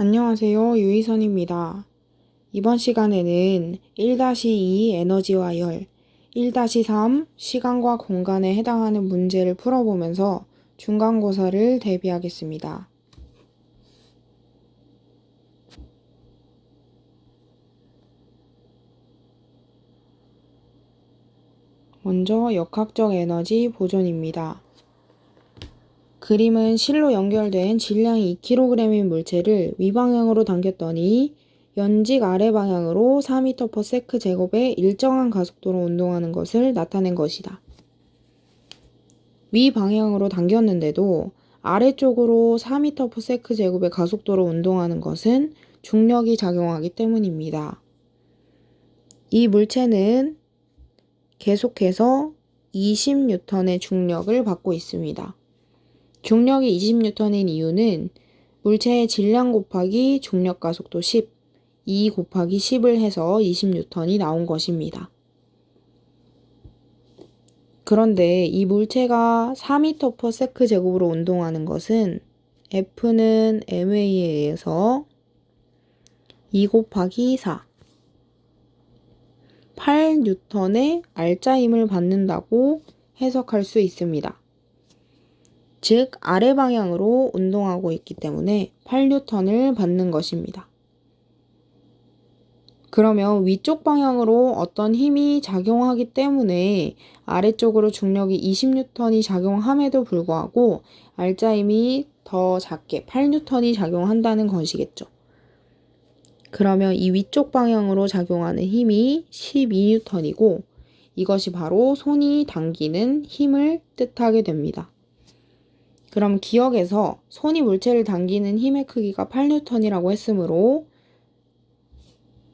안녕하세요. 유희선입니다. 이번 시간에는 1-2 에너지와 열, 1-3 시간과 공간에 해당하는 문제를 풀어보면서 중간고사를 대비하겠습니다. 먼저 역학적 에너지 보존입니다. 그림은 실로 연결된 질량이 2kg인 물체를 위방향으로 당겼더니 연직 아래 방향으로 4m/s 제곱의 일정한 가속도로 운동하는 것을 나타낸 것이다. 위 방향으로 당겼는데도 아래쪽으로 4m/s 제곱의 가속도로 운동하는 것은 중력이 작용하기 때문입니다. 이 물체는 계속해서 20N의 중력을 받고 있습니다. 중력이 20N인 이유는 물체의 질량 곱하기 중력 가속도 10, 2 곱하기 10을 해서 20N이 나온 것입니다. 그런데 이 물체가 4m/s 제곱으로 운동하는 것은 F는 ma에 의해서 2 곱하기 4, 8N의 알짜 힘을 받는다고 해석할 수 있습니다. 즉 아래 방향으로 운동하고 있기 때문에 8N을 받는 것입니다. 그러면 위쪽 방향으로 어떤 힘이 작용하기 때문에 아래쪽으로 중력이 20N이 작용함에도 불구하고 알짜 힘이 더 작게 8N이 작용한다는 것이겠죠. 그러면 이 위쪽 방향으로 작용하는 힘이 12N이고 이것이 바로 손이 당기는 힘을 뜻하게 됩니다. 그럼 기억에서 손이 물체를 당기는 힘의 크기가 8N이라고 했으므로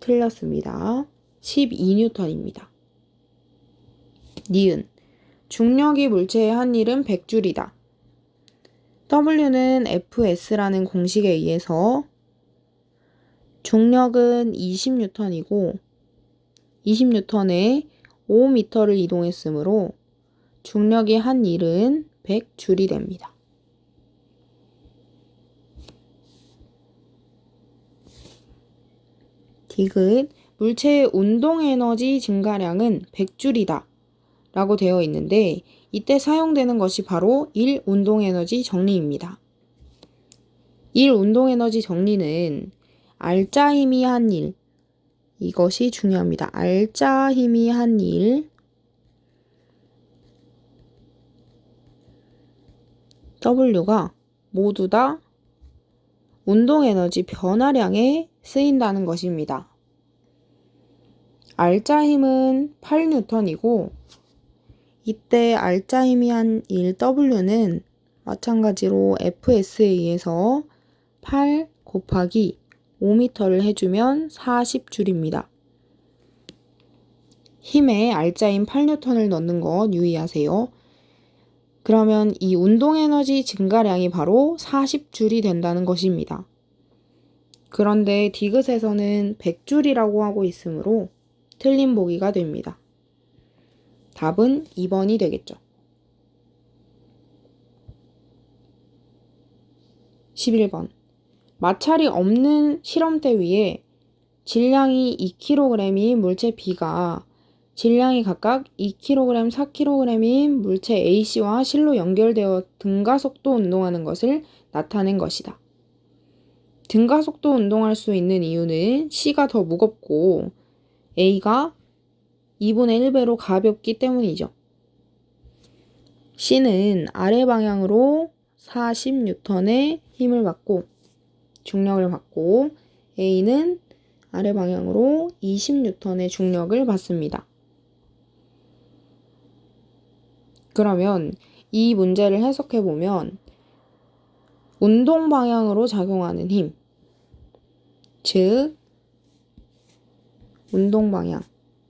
틀렸습니다. 12N입니다. 니은 중력이 물체에 한 일은 100줄이다. W는 Fs라는 공식에 의해서 중력은 20N이고 20N에 5m를 이동했으므로 중력이 한 일은 100줄이 됩니다. 디귿 물체의 운동에너지 증가량은 100줄이다 라고 되어 있는데 이때 사용되는 것이 바로 1 운동에너지 정리입니다. 1 운동에너지 정리는 알짜 힘이 한 일, 이것이 중요합니다. 알짜 힘이 한 일, W가 모두 다 운동에너지 변화량에 쓰인다는 것입니다. 알짜 힘은 8N이고 이때 알짜 힘이 한 1 W는 마찬가지로 Fs에 의해서 8 곱하기 5m를 해주면 40줄입니다. 힘에 알짜 힘 8N을 넣는 것 유의하세요. 그러면 이 운동에너지 증가량이 바로 40줄이 된다는 것입니다. 그런데 디귿에서는 100줄이라고 하고 있으므로 틀린 보기가 됩니다. 답은 2번이 되겠죠. 11번 마찰이 없는 실험대 위에 질량이 2kg인 물체 B가 질량이 각각 2kg, 4kg인 물체 A씨와 실로 연결되어 등가속도 운동하는 것을 나타낸 것이다. 등가속도 운동할 수 있는 이유는 C가 더 무겁고 A가 2분의 1배로 가볍기 때문이죠. C는 아래 방향으로 40N의 힘을 받고 중력을 받고 A는 아래 방향으로 20N의 중력을 받습니다. 그러면 이 문제를 해석해 보면 운동 방향으로 작용하는 힘, 즉 운동 방향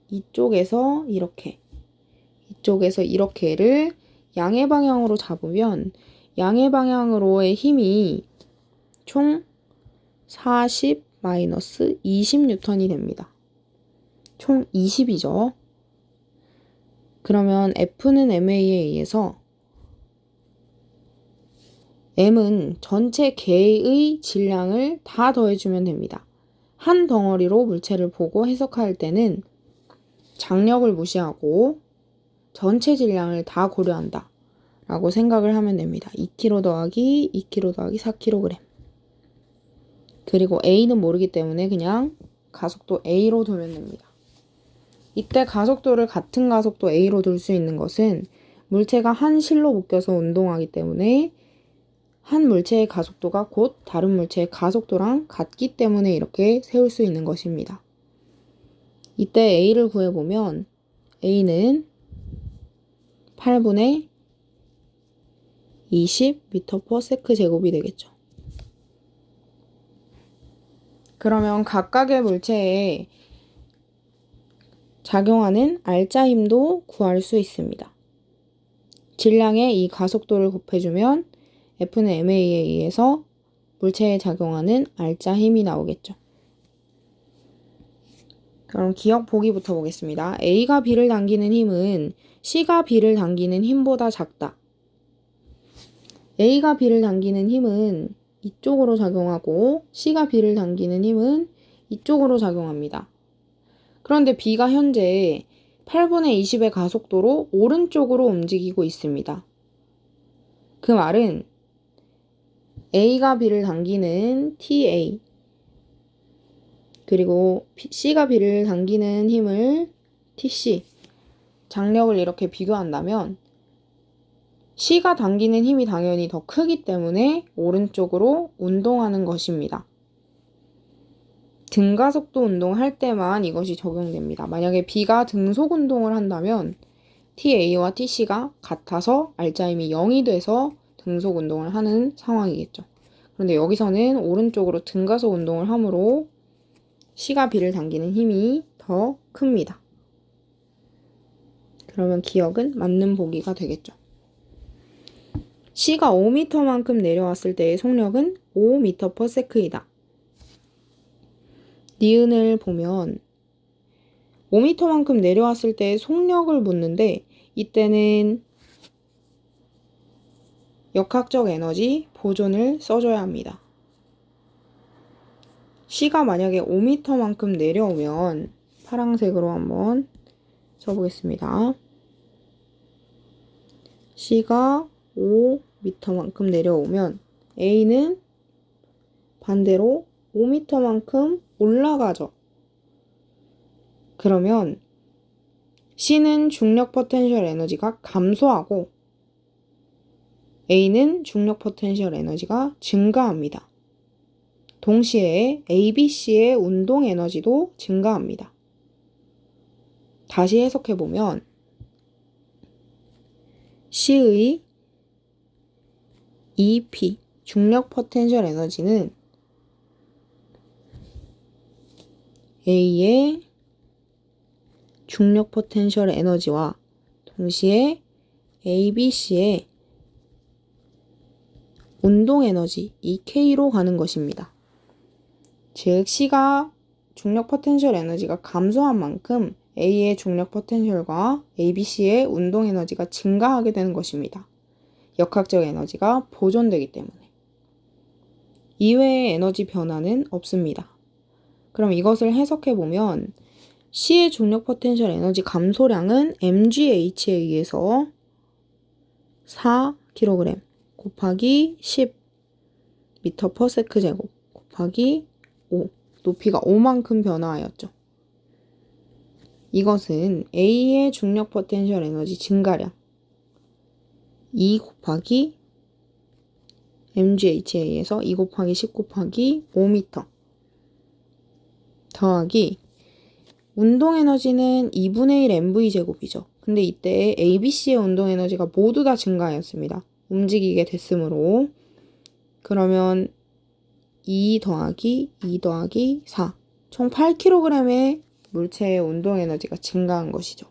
이쪽에서 이렇게를 양의 방향으로 잡으면 양의 방향으로의 힘이 총 40-20N이 됩니다. 총 20이죠. 그러면 F는 ma에 의해서 M은 전체 개의 질량을 다 더해주면 됩니다. 한 덩어리로 물체를 보고 해석할 때는 장력을 무시하고 전체 질량을 다 고려한다 라고 생각을 하면 됩니다. 2kg 더하기 2kg 더하기 4kg. 그리고 A는 모르기 때문에 그냥 가속도 A로 두면 됩니다. 이때 가속도를 같은 가속도 A로 둘 수 있는 것은 물체가 한 실로 묶여서 운동하기 때문에 한 물체의 가속도가 곧 다른 물체의 가속도랑 같기 때문에 이렇게 세울 수 있는 것입니다. 이때 A를 구해보면 A는 8분의 20m/s 제곱이 되겠죠. 그러면 각각의 물체에 작용하는 알짜 힘도 구할 수 있습니다. 질량의 이 가속도를 곱해주면 F는 MA에 의해서 물체에 작용하는 알짜 힘이 나오겠죠. 그럼 기억 보기부터 보겠습니다. A가 B를 당기는 힘은 C가 B를 당기는 힘보다 작다. A가 B를 당기는 힘은 이쪽으로 작용하고 C가 B를 당기는 힘은 이쪽으로 작용합니다. 그런데 B가 현재 8분의 20의 가속도로 오른쪽으로 움직이고 있습니다. 그 말은 A가 B를 당기는 TA 그리고 C가 B를 당기는 힘을 TC 장력을 이렇게 비교한다면 C가 당기는 힘이 당연히 더 크기 때문에 오른쪽으로 운동하는 것입니다. 등가속도 운동할 때만 이것이 적용됩니다. 만약에 B가 등속 운동을 한다면 TA와 TC가 같아서 알짜 힘이 0이 돼서 등속 운동을 하는 상황이겠죠. 그런데 여기서는 오른쪽으로 등가속 운동을 하므로 C가 B를 당기는 힘이 더 큽니다. 그러면 기억은 맞는 보기가 되겠죠. C가 5m만큼 내려왔을 때의 속력은 5m/s이다. 니은을 보면 5m만큼 내려왔을 때의 속력을 묻는데 이때는 역학적 에너지 보존을 써줘야 합니다. C가 만약에 5m만큼 내려오면 파란색으로 한번 써보겠습니다. C가 5m만큼 내려오면 A는 반대로 5m만큼 올라가죠. 그러면 C는 중력 포텐셜 에너지가 감소하고 A는 중력 포텐셜 에너지가 증가합니다. 동시에 ABC의 운동 에너지도 증가합니다. 다시 해석해보면 C의 EP, 중력 포텐셜 에너지는 A의 중력 포텐셜 에너지와 동시에 ABC의 운동 에너지 EK로 가는 것입니다. 즉 C가 중력 포텐셜 에너지가 감소한 만큼 A의 중력 포텐셜과 ABC의 운동 에너지가 증가하게 되는 것입니다. 역학적 에너지가 보존되기 때문에. 이외의 에너지 변화는 없습니다. 그럼 이것을 해석해보면 C의 중력 포텐셜 에너지 감소량은 mgh에 의해서 4kg 곱하기 10m/s 제곱 곱하기 5 높이가 5만큼 변화하였죠. 이것은 A의 중력 포텐셜 에너지 증가량 2 곱하기 mgh에 의해서 2 곱하기 10 곱하기 5m 더하기 운동 에너지는 2분의 1 mv 제곱이죠. 근데 이때 ABC의 운동 에너지가 모두 다 증가하였습니다. 움직이게 됐으므로. 그러면 2 더하기 2 더하기 4 총 8kg의 물체의 운동 에너지가 증가한 것이죠.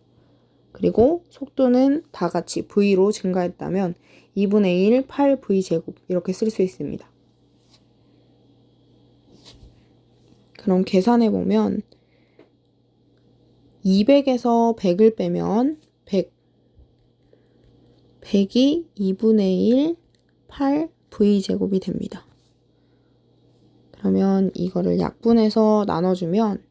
그리고 속도는 다 같이 V로 증가했다면 2분의 1 8V 제곱 이렇게 쓸 수 있습니다. 그럼 계산해보면 200에서 100을 빼면 100. 100이 2분의 1 8 V제곱이 됩니다. 그러면 이거를 약분해서 나눠주면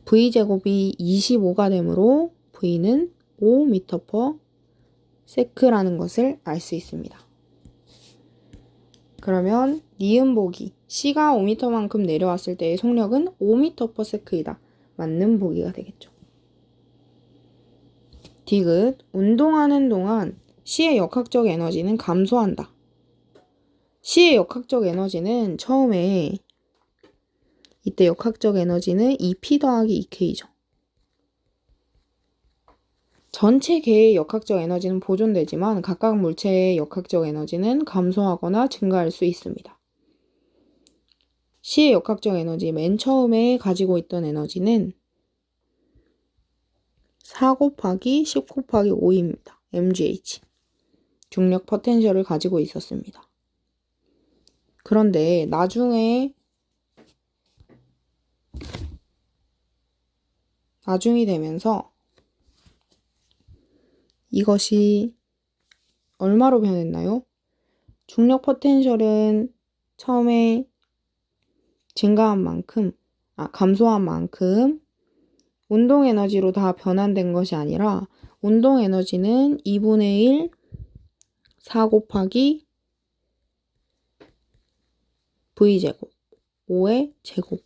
V제곱이 25가 되므로 V는 5m/s라는 것을 알 수 있습니다. 그러면 니은 보기 C가 5m만큼 내려왔을 때의 속력은 5m/s이다. 맞는 보기가 되겠죠. 디귿 운동하는 동안 C의 역학적 에너지는 감소한다. C의 역학적 에너지는 처음에 이때 역학적 에너지는 2P 더하기 2K죠. 전체 개의 역학적 에너지는 보존되지만 각각 물체의 역학적 에너지는 감소하거나 증가할 수 있습니다. C의 역학적 에너지 맨 처음에 가지고 있던 에너지는 4 곱하기 10 곱하기 5입니다. mgh. 중력 포텐셜을 가지고 있었습니다. 그런데 나중이 되면서 이것이 얼마로 변했나요? 중력 포텐셜은 처음에 감소한 만큼 운동 에너지로 다 변환된 것이 아니라 운동 에너지는 2분의 1 4 곱하기 V제곱 5의 제곱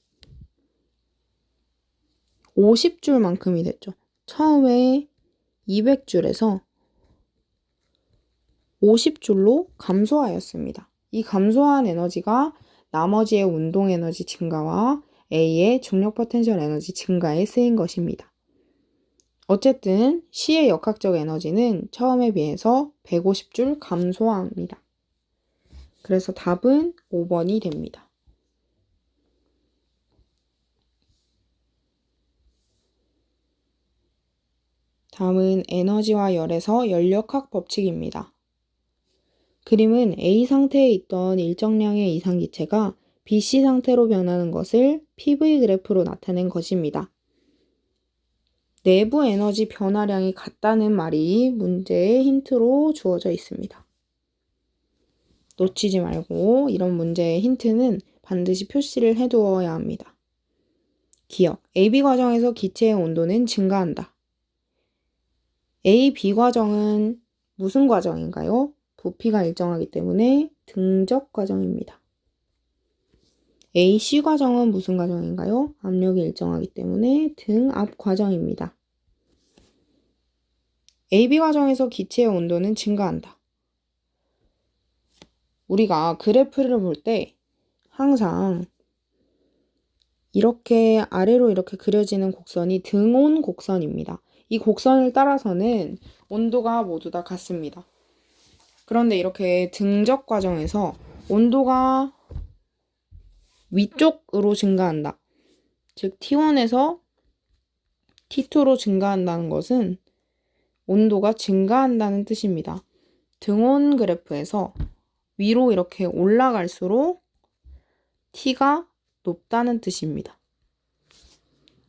50줄만큼이 됐죠. 처음에 200줄에서 50줄로 감소하였습니다. 이 감소한 에너지가 나머지의 운동 에너지 증가와 A의 중력 포텐셜 에너지 증가에 쓰인 것입니다. 어쨌든 C의 역학적 에너지는 처음에 비해서 150줄 감소합니다. 그래서 답은 5번이 됩니다. 다음은 에너지와 열에서 열역학 법칙입니다. 그림은 A 상태에 있던 일정량의 이상기체가 BC 상태로 변하는 것을 PV 그래프로 나타낸 것입니다. 내부 에너지 변화량이 같다는 말이 문제의 힌트로 주어져 있습니다. 놓치지 말고 이런 문제의 힌트는 반드시 표시를 해두어야 합니다. 기억, AB 과정에서 기체의 온도는 증가한다. AB 과정은 무슨 과정인가요? 부피가 일정하기 때문에 등적 과정입니다. AC 과정은 무슨 과정인가요? 압력이 일정하기 때문에 등압 과정입니다. AB 과정에서 기체의 온도는 증가한다. 우리가 그래프를 볼 때 항상 이렇게 아래로 이렇게 그려지는 곡선이 등온 곡선입니다. 이 곡선을 따라서는 온도가 모두 다 같습니다. 그런데 이렇게 등적 과정에서 온도가 위쪽으로 증가한다. 즉 T1에서 T2로 증가한다는 것은 온도가 증가한다는 뜻입니다. 등온 그래프에서 위로 이렇게 올라갈수록 T가 높다는 뜻입니다.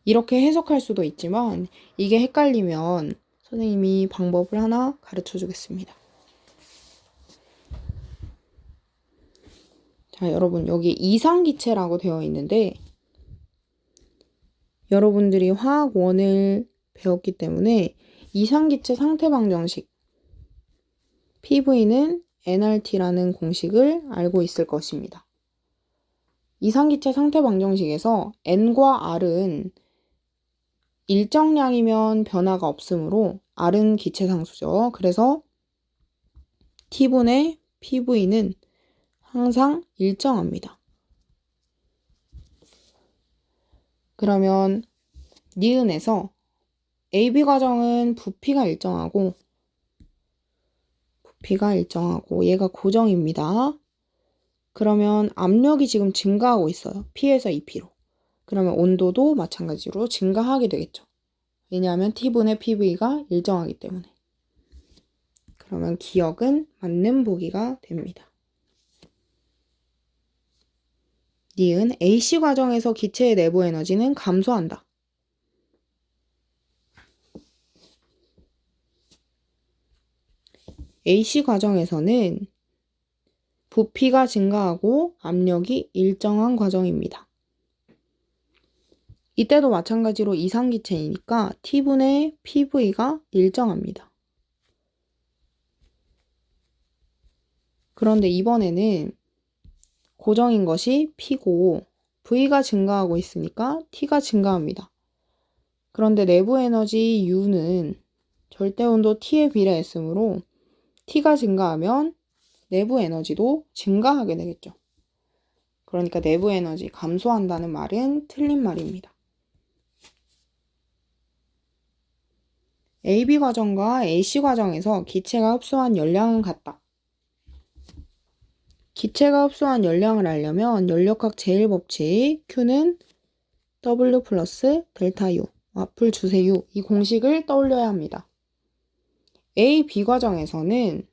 이렇게 해석할 수도 있지만 이게 헷갈리면 선생님이 방법을 하나 가르쳐 주겠습니다. 자, 여러분 여기 이상기체라고 되어 있는데 여러분들이 화학원을 배웠기 때문에 이상기체 상태방정식 PV는 nRT라는 공식을 알고 있을 것입니다. 이상기체 상태방정식에서 n과 r은 일정량이면 변화가 없으므로 r은 기체상수죠. 그래서 T분의 PV는 항상 일정합니다. 그러면 니은에서 AB 과정은 부피가 일정하고 얘가 고정입니다. 그러면 압력이 지금 증가하고 있어요. P에서 2P로. 그러면 온도도 마찬가지로 증가하게 되겠죠. 왜냐하면 T분의 PV가 일정하기 때문에. 그러면 기억은 맞는 보기가 됩니다. 니은 AC 과정에서 기체의 내부 에너지는 감소한다. AC 과정에서는 부피가 증가하고 압력이 일정한 과정입니다. 이때도 마찬가지로 이상기체이니까 T분의 PV가 일정합니다. 그런데 이번에는 고정인 것이 P고 V가 증가하고 있으니까 T가 증가합니다. 그런데 내부 에너지 U는 절대 온도 T에 비례했으므로 T가 증가하면 내부 에너지도 증가하게 되겠죠. 그러니까 내부 에너지 감소한다는 말은 틀린 말입니다. AB 과정과 AC 과정에서 기체가 흡수한 열량은 같다. 기체가 흡수한 열량을 알려면 연력학 제1법칙 Q는 W 플러스 델타 U, 와플 주세 U 이 공식을 떠올려야 합니다. A, B 과정에서는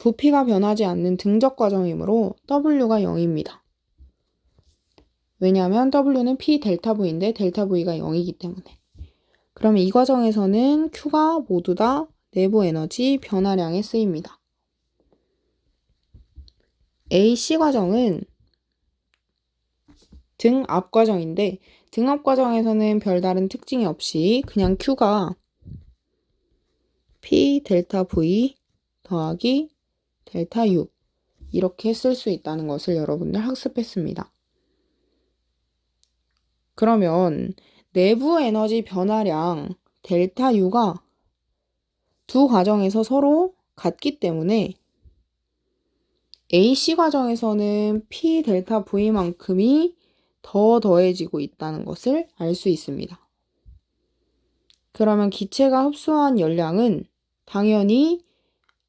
부피가 변하지 않는 등적 과정이므로 W가 0입니다. 왜냐하면 W는 P 델타 V인데 델타 V가 0이기 때문에. 그러면 이 과정에서는 Q가 모두 다 내부 에너지 변화량에 쓰입니다. AC 과정은 등압 과정인데 등압 과정에서는 별다른 특징이 없이 그냥 Q가 P 델타 V 더하기 델타 U 이렇게 쓸 수 있다는 것을 여러분들 학습했습니다. 그러면 내부 에너지 변화량 델타 U가 두 과정에서 서로 같기 때문에 AC 과정에서는 P 델타 V만큼이 더 더해지고 있다는 것을 알 수 있습니다. 그러면 기체가 흡수한 열량은 당연히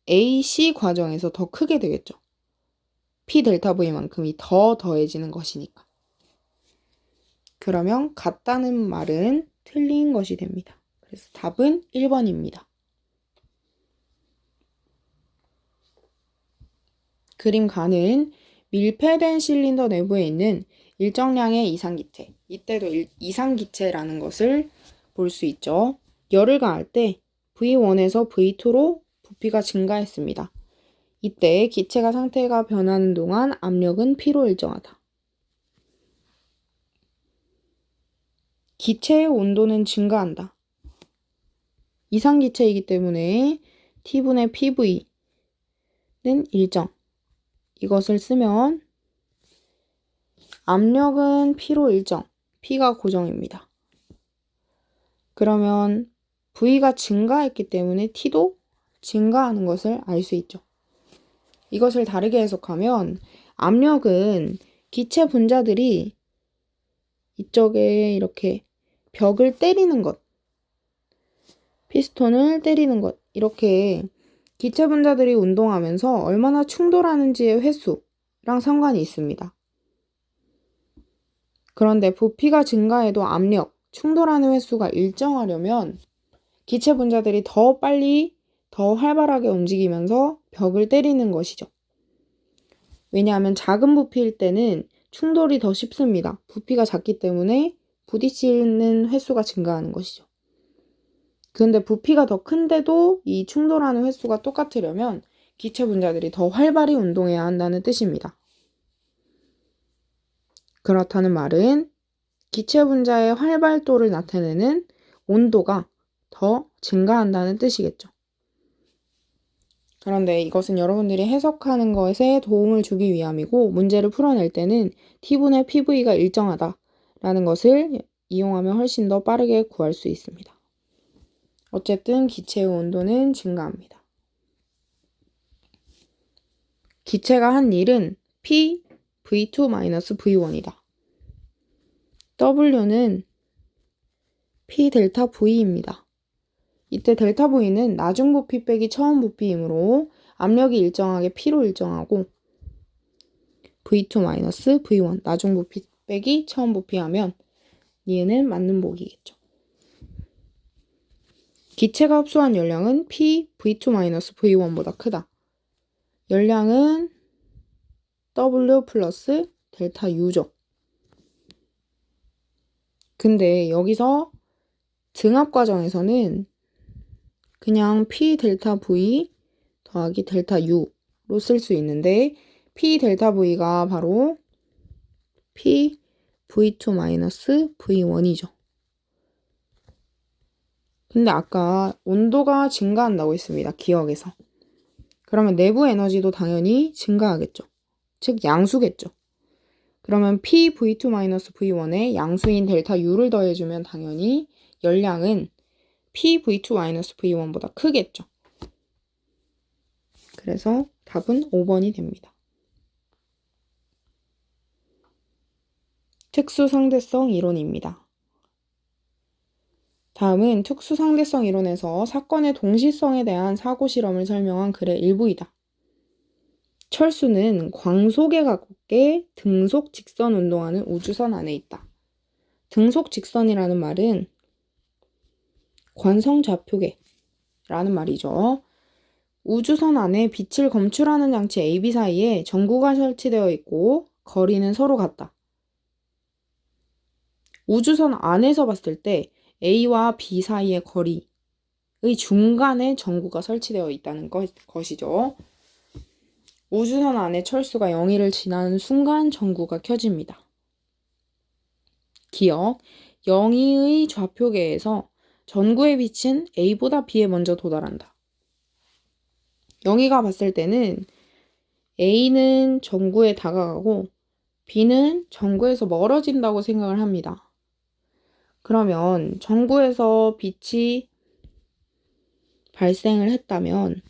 AC 과정에서 더 크게 되겠죠. P 델타 V만큼이 더 더해지는 것이니까. 그러면 같다는 말은 틀린 것이 됩니다. 그래서 답은 1번입니다. 그림 가는 밀폐된 실린더 내부에 있는 일정량의 이상기체. 이때도 이상기체라는 것을 볼 수 있죠. 열을 가할 때 V1에서 V2로 부피가 증가했습니다. 이때 기체가 상태가 변하는 동안 압력은 P로 일정하다. 기체의 온도는 증가한다. 이상기체이기 때문에 T분의 PV는 일정. 이것을 쓰면 압력은 P로 일정, P가 고정입니다. 그러면 V가 증가했기 때문에 T도 증가하는 것을 알 수 있죠. 이것을 다르게 해석하면 압력은 기체 분자들이 이쪽에 이렇게 벽을 때리는 것, 피스톤을 때리는 것, 이렇게 기체 분자들이 운동하면서 얼마나 충돌하는지의 횟수랑 상관이 있습니다. 그런데 부피가 증가해도 압력, 충돌하는 횟수가 일정하려면 기체 분자들이 더 빨리, 더 활발하게 움직이면서 벽을 때리는 것이죠. 왜냐하면 작은 부피일 때는 충돌이 더 쉽습니다. 부피가 작기 때문에 부딪히는 횟수가 증가하는 것이죠. 그런데 부피가 더 큰데도 이 충돌하는 횟수가 똑같으려면 기체 분자들이 더 활발히 운동해야 한다는 뜻입니다. 그렇다는 말은 기체 분자의 활발도를 나타내는 온도가 더 증가한다는 뜻이겠죠. 그런데 이것은 여러분들이 해석하는 것에 도움을 주기 위함이고 문제를 풀어낼 때는 T분의 PV가 일정하다라는 것을 이용하면 훨씬 더 빠르게 구할 수 있습니다. 어쨌든 기체의 온도는 증가합니다. 기체가 한 일은 P V2-V1이다. W는 P 델타 V입니다. 이때 델타 V는 나중 부피 빼기 처음 부피이므로 압력이 일정하게 P로 일정하고 V2-V1 나중 부피 빼기 처음 부피하면 얘는 맞는 보기겠죠. 기체가 흡수한 열량은 P V2-V1보다 크다. 열량은 W 플러스 델타 U죠. 근데 여기서 등압 과정에서는 그냥 P 델타 V 더하기 델타 U로 쓸 수 있는데 P 델타 V가 바로 P V2 마이너스 V1이죠. 근데 아까 온도가 증가한다고 했습니다. 기억에서. 그러면 내부 에너지도 당연히 증가하겠죠. 즉 양수겠죠. 그러면 PV2-V1에 양수인 델타 U를 더해주면 당연히 열량은 PV2-V1보다 크겠죠. 그래서 답은 5번이 됩니다. 특수상대성 이론입니다. 다음은 특수상대성 이론에서 사건의 동시성에 대한 사고실험을 설명한 글의 일부이다. 철수는 광속에 가깝게 등속 직선 운동하는 우주선 안에 있다. 등속 직선이라는 말은 관성좌표계라는 말이죠. 우주선 안에 빛을 검출하는 장치 AB 사이에 전구가 설치되어 있고 거리는 서로 같다. 우주선 안에서 봤을 때 A와 B 사이의 거리의 중간에 전구가 설치되어 있다는 것이죠. 우주선 안에 철수가 영위를 지나는 순간 전구가 켜집니다. 기억, 영위의 좌표계에서 전구의 빛은 A보다 B에 먼저 도달한다. 영희가 봤을 때는 A는 전구에 다가가고 B는 전구에서 멀어진다고 생각을 합니다. 그러면 전구에서 빛이 발생을 했다면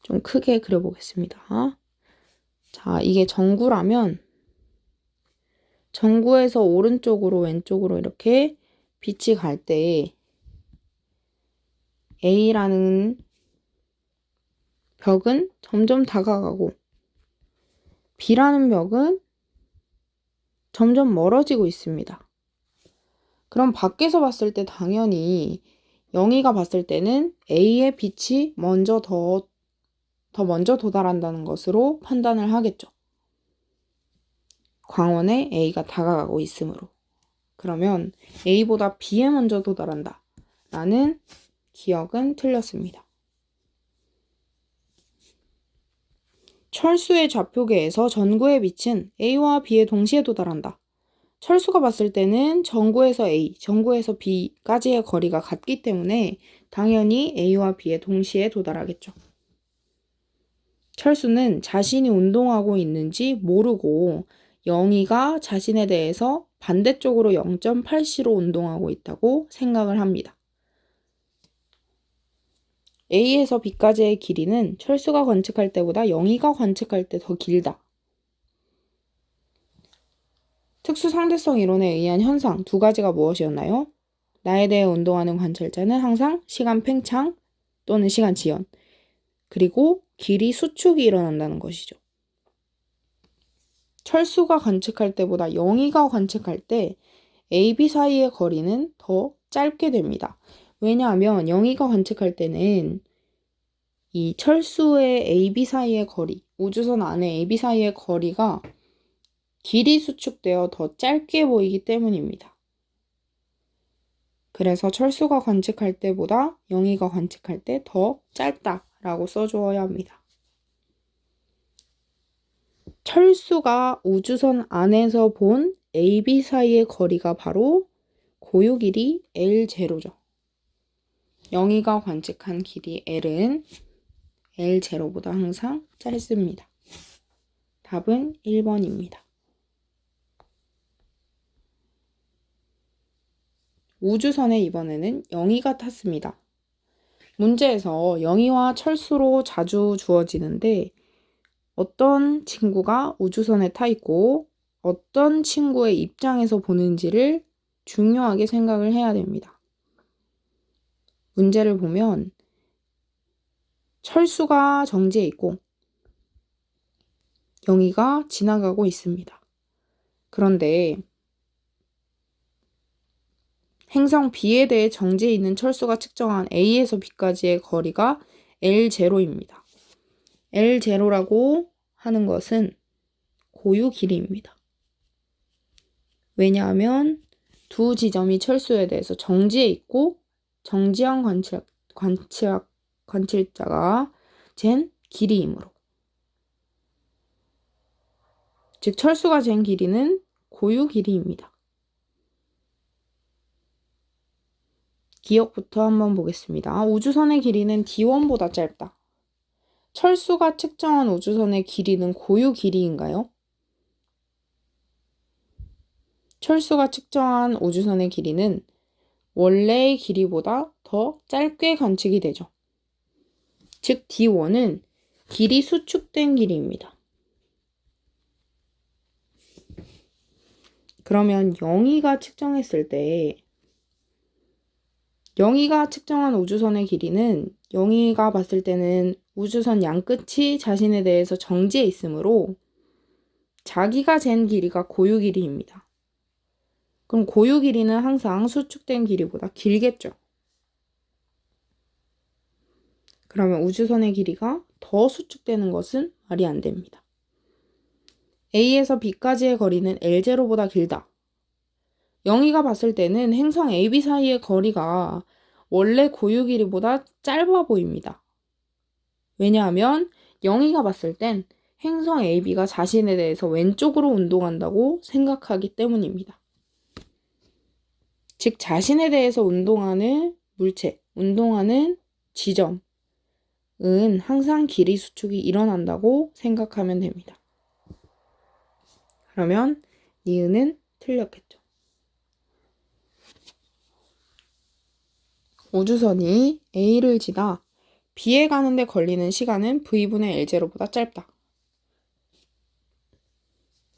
좀 크게 그려보겠습니다. 자, 이게 전구라면 전구에서 오른쪽으로 왼쪽으로 이렇게 빛이 갈 때 A라는 벽은 점점 다가가고 B라는 벽은 점점 멀어지고 있습니다. 그럼 밖에서 봤을 때 당연히 영희가 봤을 때는 A의 빛이 더 먼저 도달한다는 것으로 판단을 하겠죠. 광원에 A가 다가가고 있으므로. 그러면 A보다 B에 먼저 도달한다 라는 기억은 틀렸습니다. 철수의 좌표계에서 전구의 빛은 A와 B에 동시에 도달한다. 철수가 봤을 때는 전구에서 A, 전구에서 B까지의 거리가 같기 때문에 당연히 A와 B에 동시에 도달하겠죠. 철수는 자신이 운동하고 있는지 모르고 영희가 자신에 대해서 반대쪽으로 0.8c로 운동하고 있다고 생각을 합니다. A에서 B까지의 길이는 철수가 관측할 때보다 영희가 관측할 때 더 길다. 특수상대성 이론에 의한 현상 두 가지가 무엇이었나요? 나에 대해 운동하는 관찰자는 항상 시간 팽창 또는 시간 지연, 그리고 길이 수축이 일어난다는 것이죠. 철수가 관측할 때보다 영희가 관측할 때 AB 사이의 거리는 더 짧게 됩니다. 왜냐하면 영희가 관측할 때는 이 철수의 AB 사이의 거리, 우주선 안에 AB 사이의 거리가 길이 수축되어 더 짧게 보이기 때문입니다. 그래서 철수가 관측할 때보다 영희가 관측할 때 더 짧다라고 써주어야 합니다. 철수가 우주선 안에서 본 AB 사이의 거리가 바로 고유 길이 L0죠. 영희가 관측한 길이 L은 L0보다 항상 짧습니다. 답은 1번입니다. 우주선에 이번에는 영희가 탔습니다. 문제에서 영희와 철수로 자주 주어지는데 어떤 친구가 우주선에 타 있고 어떤 친구의 입장에서 보는지를 중요하게 생각을 해야 됩니다. 문제를 보면 철수가 정지해 있고 영희가 지나가고 있습니다. 그런데 행성 B에 대해 정지해 있는 철수가 측정한 A에서 B까지의 거리가 L0입니다. L0라고 하는 것은 고유 길이입니다. 왜냐하면 두 지점이 철수에 대해서 정지해 있고 정지한 관찰자가 잰 길이이므로. 즉 철수가 잰 길이는 고유 길이입니다. 기억부터 한번 보겠습니다. 우주선의 길이는 D1보다 짧다. 철수가 측정한 우주선의 길이는 고유 길이인가요? 철수가 측정한 우주선의 길이는 원래의 길이보다 더 짧게 관측이 되죠. 즉 D1은 길이 수축된 길이입니다. 그러면 영희가 측정했을 때 영희가 측정한 우주선의 길이는 영희가 봤을 때는 우주선 양끝이 자신에 대해서 정지해 있으므로 자기가 잰 길이가 고유 길이입니다. 그럼 고유 길이는 항상 수축된 길이보다 길겠죠. 그러면 우주선의 길이가 더 수축되는 것은 말이 안 됩니다. A에서 B까지의 거리는 L0보다 길다. 영희가 봤을 때는 행성 AB 사이의 거리가 원래 고유 길이보다 짧아 보입니다. 왜냐하면 영희가 봤을 땐 행성 AB가 자신에 대해서 왼쪽으로 운동한다고 생각하기 때문입니다. 즉 자신에 대해서 운동하는 물체, 운동하는 지점은 항상 길이 수축이 일어난다고 생각하면 됩니다. 그러면 니은은 틀렸겠죠. 우주선이 A를 지다 B에 가는데 걸리는 시간은 V분의 L0보다 짧다.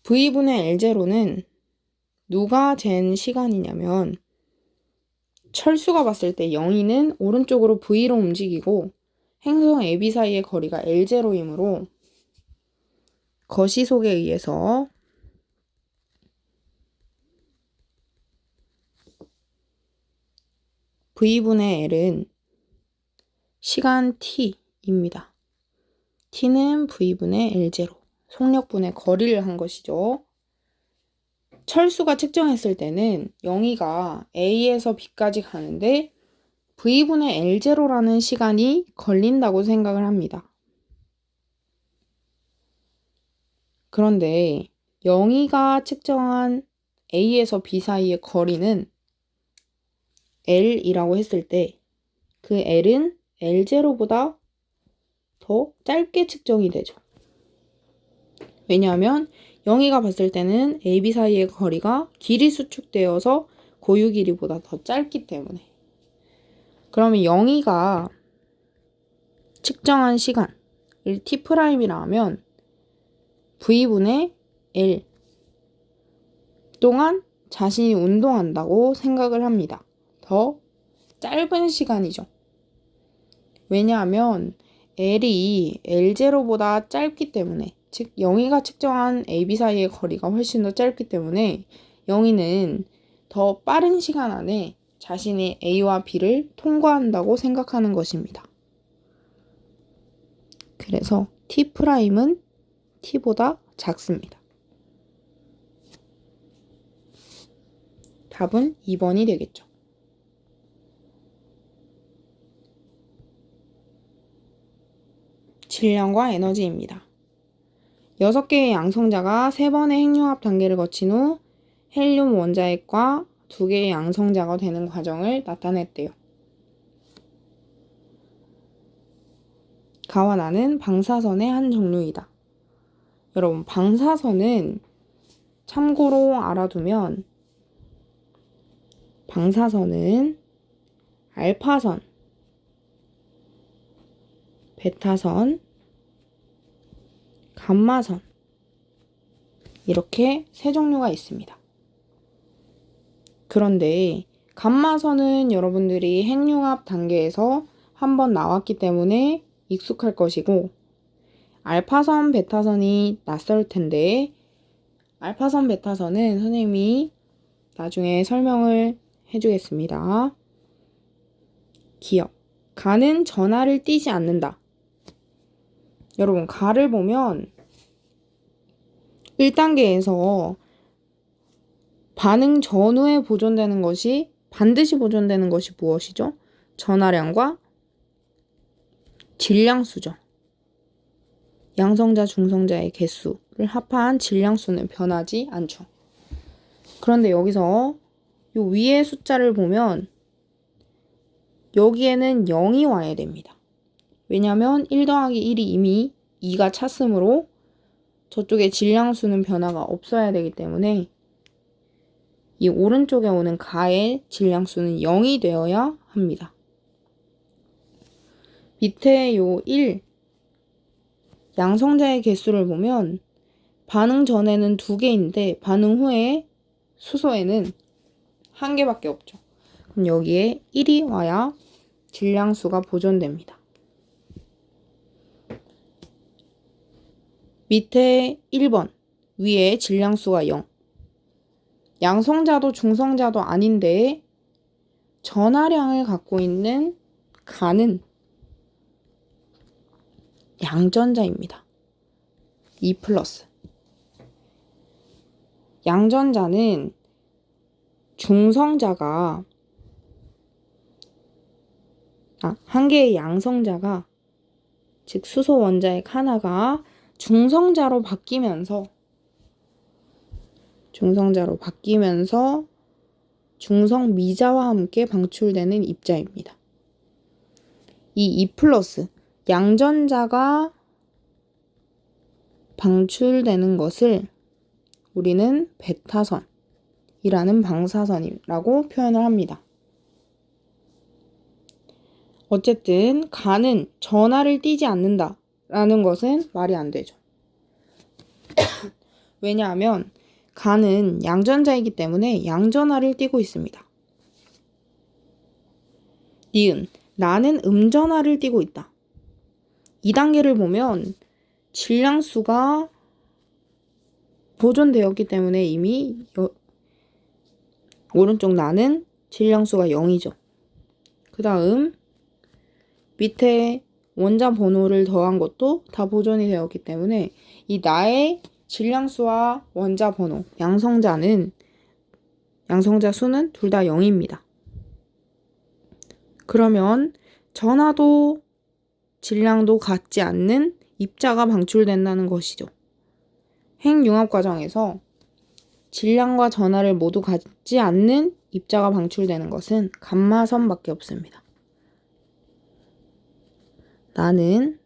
V분의 L0는 누가 잰 시간이냐면 철수가 봤을 때 영희는 오른쪽으로 V로 움직이고 행성 AB 사이의 거리가 L0이므로 거시속에 의해서 V분의 L은 시간 T입니다. T는 V분의 L0, 속력분의 거리를 한 것이죠. 철수가 측정했을 때는 영희가 A에서 B까지 가는데 V분의 L0라는 시간이 걸린다고 생각을 합니다. 그런데 영희가 측정한 A에서 B 사이의 거리는 L이라고 했을 때 그 L은 L0보다 더 짧게 측정이 되죠. 왜냐하면 영희가 봤을 때는 AB 사이의 거리가 길이 수축되어서 고유 길이보다 더 짧기 때문에. 그러면 영희가 측정한 시간을 T'이라 하면 V분의 L 동안 자신이 운동한다고 생각을 합니다. 더 짧은 시간이죠. 왜냐하면 L이 L0보다 짧기 때문에, 즉 영희가 측정한 AB 사이의 거리가 훨씬 더 짧기 때문에 영희는 더 빠른 시간 안에 자신이 A와 B를 통과한다고 생각하는 것입니다. 그래서 T'은 T보다 작습니다. 답은 2번이 되겠죠. 질량과 에너지입니다. 6개의 양성자가 3번의 핵융합 단계를 거친 후 헬륨 원자핵과 2개의 양성자가 되는 과정을 나타냈대요. 가와 나는 방사선의 한 종류이다. 여러분, 방사선은 참고로 알아두면 방사선은 알파선, 베타선, 감마선 이렇게 3종류가 있습니다. 그런데 감마선은 여러분들이 핵융합 단계에서 한번 나왔기 때문에 익숙할 것이고 알파선, 베타선이 낯설 텐데 알파선, 베타선은 선생님이 나중에 설명을 해주겠습니다. 기억. 가는 전하를 띄지 않는다. 여러분, 가를 보면 1단계에서 반응 전후에 반드시 보존되는 것이 무엇이죠? 전하량과 질량수죠. 양성자, 중성자의 개수를 합한 질량수는 변하지 않죠. 그런데 여기서 요 위의 숫자를 보면 여기에는 0이 와야 됩니다. 왜냐하면 1 더하기 1이 이미 2가 찼으므로 저쪽에 질량수는 변화가 없어야 되기 때문에 이 오른쪽에 오는 가의 질량수는 0이 되어야 합니다. 밑에 요 1, 양성자의 개수를 보면 반응 전에는 2개인데 반응 후에 수소에는 1개밖에 없죠. 그럼 여기에 1이 와야 질량수가 보존됩니다. 밑에 1번, 위에 질량수가 0. 양성자도 중성자도 아닌데 전하량을 갖고 있는 가는 양전자입니다. 2 플러스. 양전자는 중성자가 한 개의 양성자가 즉 수소 원자핵 하나가 중성자로 바뀌면서 중성 미자와 함께 방출되는 입자입니다. 이 2 플러스 양전자가 방출되는 것을 우리는 베타선이라는 방사선이라고 표현을 합니다. 어쨌든 가는 전하를 띠지 않는다라는 것은 말이 안 되죠. 왜냐하면 가는 양전자이기 때문에 양전하를 띠고 있습니다. 니은, 나는 음전하를 띠고 있다. 2단계를 보면 질량수가 보존되었기 때문에 이미 오른쪽 나는 질량수가 0이죠. 그 다음 밑에 원자 번호를 더한 것도 다 보존이 되었기 때문에 이 나의 질량수와 원자 번호, 양성자 수는 둘 다 0입니다. 그러면 전하도 질량도 같지 않는 입자가 방출된다는 것이죠. 핵융합 과정에서 질량과 전하를 모두 갖지 않는 입자가 방출되는 것은 감마선밖에 없습니다. 나는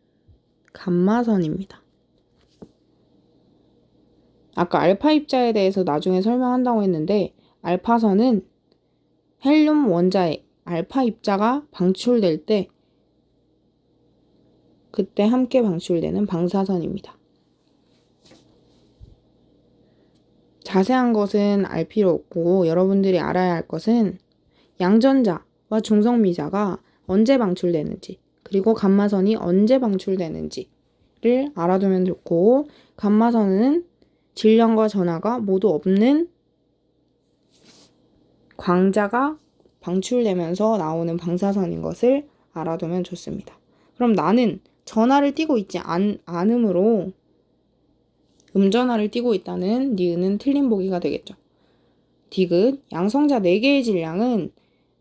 감마선입니다. 아까 알파 입자에 대해서 나중에 설명한다고 했는데 알파선은 헬륨 원자의 알파 입자가 방출될 때 그때 함께 방출되는 방사선입니다. 자세한 것은 알 필요 없고 여러분들이 알아야 할 것은 양전자와 중성미자가 언제 방출되는지 그리고 감마선이 언제 방출되는지를 알아두면 좋고 감마선은 질량과 전하가 모두 없는 광자가 방출되면서 나오는 방사선인 것을 알아두면 좋습니다. 그럼 나는 전하를 띠고 있지 않으므로 음전하를 띠고 있다는 니은은 틀린 보기가 되겠죠. 디귿, 양성자 4개의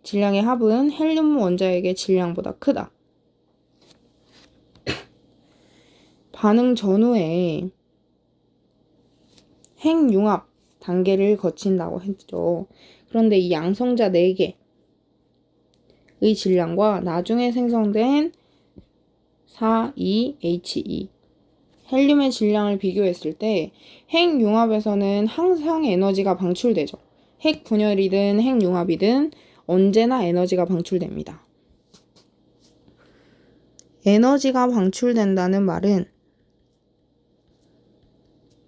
질량의 합은 헬륨 원자핵의 질량보다 크다. 반응 전후에 핵융합 단계를 거친다고 했죠. 그런데 이 양성자 4개의 질량과 나중에 생성된 4,2,He 헬륨의 질량을 비교했을 때 핵융합에서는 항상 에너지가 방출되죠. 핵분열이든 핵융합이든 언제나 에너지가 방출됩니다. 에너지가 방출된다는 말은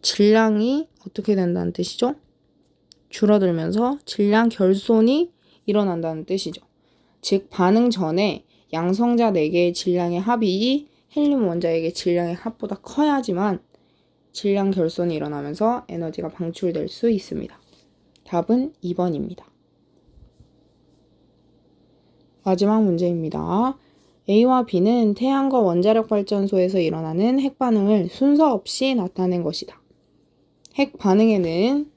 질량이 어떻게 된다는 뜻이죠? 줄어들면서 질량 결손이 일어난다는 뜻이죠. 즉 반응 전에 양성자 4개의 질량의 합이 헬륨 원자핵의 질량의 합보다 커야지만 질량 결손이 일어나면서 에너지가 방출될 수 있습니다. 답은 2번입니다. 마지막 문제입니다. A와 B는 태양과 원자력 발전소에서 일어나는 핵반응을 순서 없이 나타낸 것이다. 핵반응에는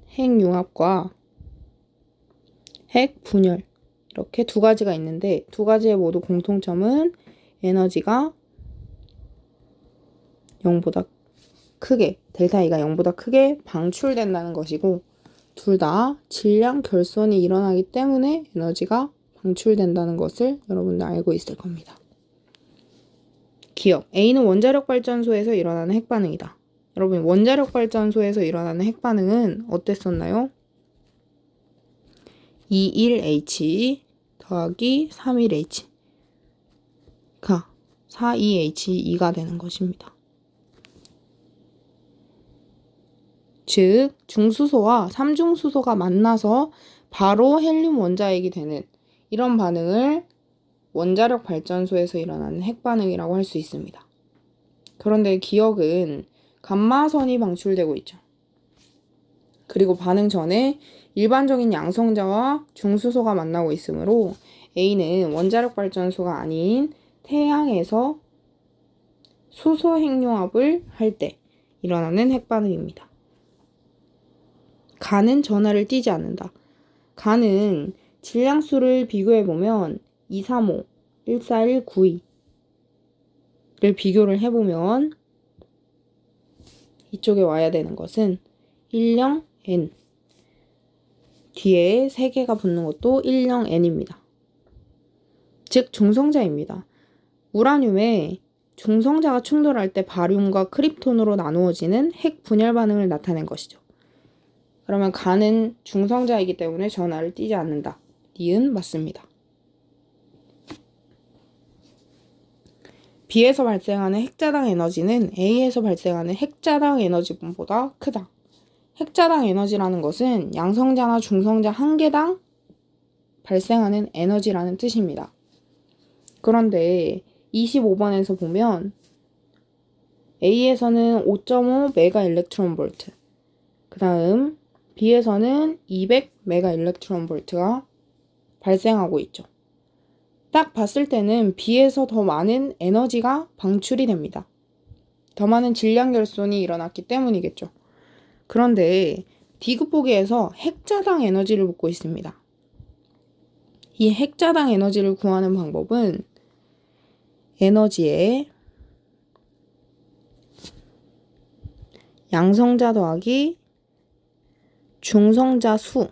핵융합과 핵분열 이렇게 두 가지가 있는데 두 가지의 모두 공통점은 에너지가 0보다 크게, 델타 E가 0보다 크게 방출된다는 것이고, 둘 다 질량 결손이 일어나기 때문에 에너지가 방출된다는 것을 여러분들 알고 있을 겁니다. 기억. A는 원자력 발전소에서 일어나는 핵반응이다. 여러분, 원자력 발전소에서 일어나는 핵반응은 어땠었나요? 21H 더하기 31H가 42H2가 되는 것입니다. 즉, 중수소와 삼중수소가 만나서 바로 헬륨 원자액이 되는 이런 반응을 원자력 발전소에서 일어나는 핵반응이라고 할 수 있습니다. 그런데 기억은 감마선이 방출되고 있죠. 그리고 반응 전에 일반적인 양성자와 중수소가 만나고 있으므로 A는 원자력 발전소가 아닌 태양에서 수소 핵융합을 할 때 일어나는 핵반응입니다. 간은 전하를 띠지 않는다. 간은 질량수를 비교해보면 235, 141, 92를 비교를 해보면 이쪽에 와야 되는 것은 10N, 뒤에 3개가 붙는 것도 10N입니다. 즉 중성자입니다. 우라늄에 중성자가 충돌할 때 바륨과 크립톤으로 나누어지는 핵 분열 반응을 나타낸 것이죠. 그러면 간은 중성자이기 때문에 전하를 띠지 않는다. 니은 맞습니다. B에서 발생하는 핵자당 에너지는 A에서 발생하는 핵자당 에너지분보다 크다. 핵자당 에너지라는 것은 양성자나 중성자 한 개당 발생하는 에너지라는 뜻입니다. 그런데 25번에서 보면 A에서는 5.5 메가 일렉트론 볼트, 그 다음 B에서는 200 메가 일렉트론 볼트가 발생하고 있죠. 딱 봤을 때는 B에서 더 많은 에너지가 방출이 됩니다. 더 많은 질량 결손이 일어났기 때문이겠죠. 그런데 D급 보기에서 핵자당 에너지를 묻고 있습니다. 이 핵자당 에너지를 구하는 방법은 에너지에 양성자 더하기 중성자 수로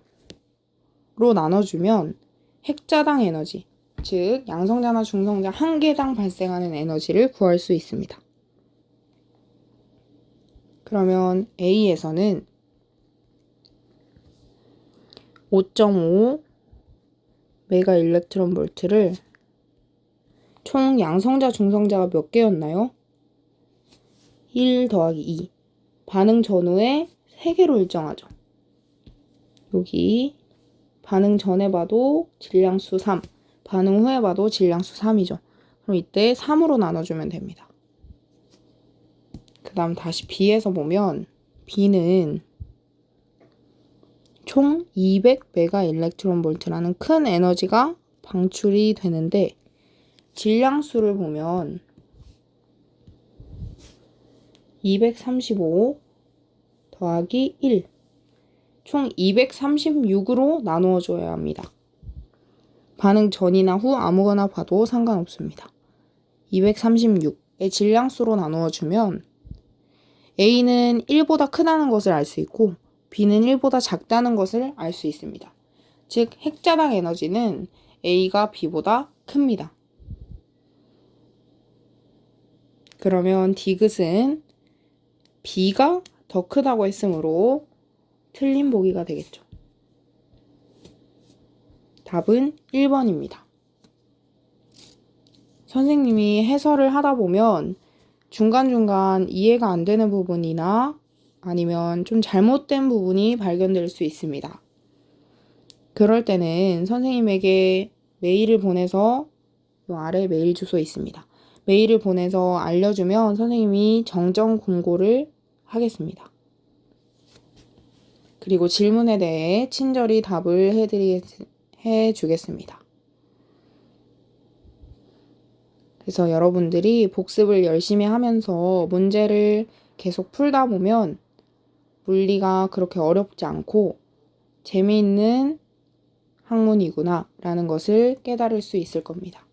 나눠주면 핵자당 에너지, 즉 양성자나 중성자 한 개당 발생하는 에너지를 구할 수 있습니다. 그러면 A에서는 5.5 메가 일렉트론 볼트를 총 양성자 중성자가 몇 개였나요? 1 더하기 2. 반응 전후에 3개로 일정하죠. 여기 반응 전에 봐도 질량수 3, 반응 후에 봐도 질량수 3이죠. 그럼 이때 3으로 나눠주면 됩니다. 그 다음 다시 B에서 보면 B는 총 200 메가 일렉트론 볼트라는 큰 에너지가 방출이 되는데 질량수를 보면 235 더하기 1, 총 236으로 나누어줘야 합니다. 반응 전이나 후 아무거나 봐도 상관없습니다. 236의 질량수로 나누어주면 A는 1보다 크다는 것을 알 수 있고 B는 1보다 작다는 것을 알 수 있습니다. 즉 핵자당 에너지는 A가 B보다 큽니다. 그러면 D긋은 B가 더 크다고 했으므로 틀린 보기가 되겠죠. 답은 1번입니다. 선생님이 해설을 하다 보면 중간중간 이해가 안 되는 부분이나 아니면 좀 잘못된 부분이 발견될 수 있습니다. 그럴 때는 선생님에게 메일을 보내서 이 아래 메일 주소 있습니다. 메일을 보내서 알려주면 선생님이 정정 공고를 하겠습니다. 그리고 질문에 대해 친절히 답을 해주겠습니다. 그래서 여러분들이 복습을 열심히 하면서 문제를 계속 풀다 보면 물리가 그렇게 어렵지 않고 재미있는 학문이구나 라는 것을 깨달을 수 있을 겁니다.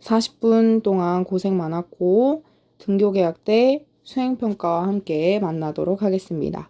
40분 동안 고생 많았고 등교계약 때 수행평가와 함께 만나도록 하겠습니다.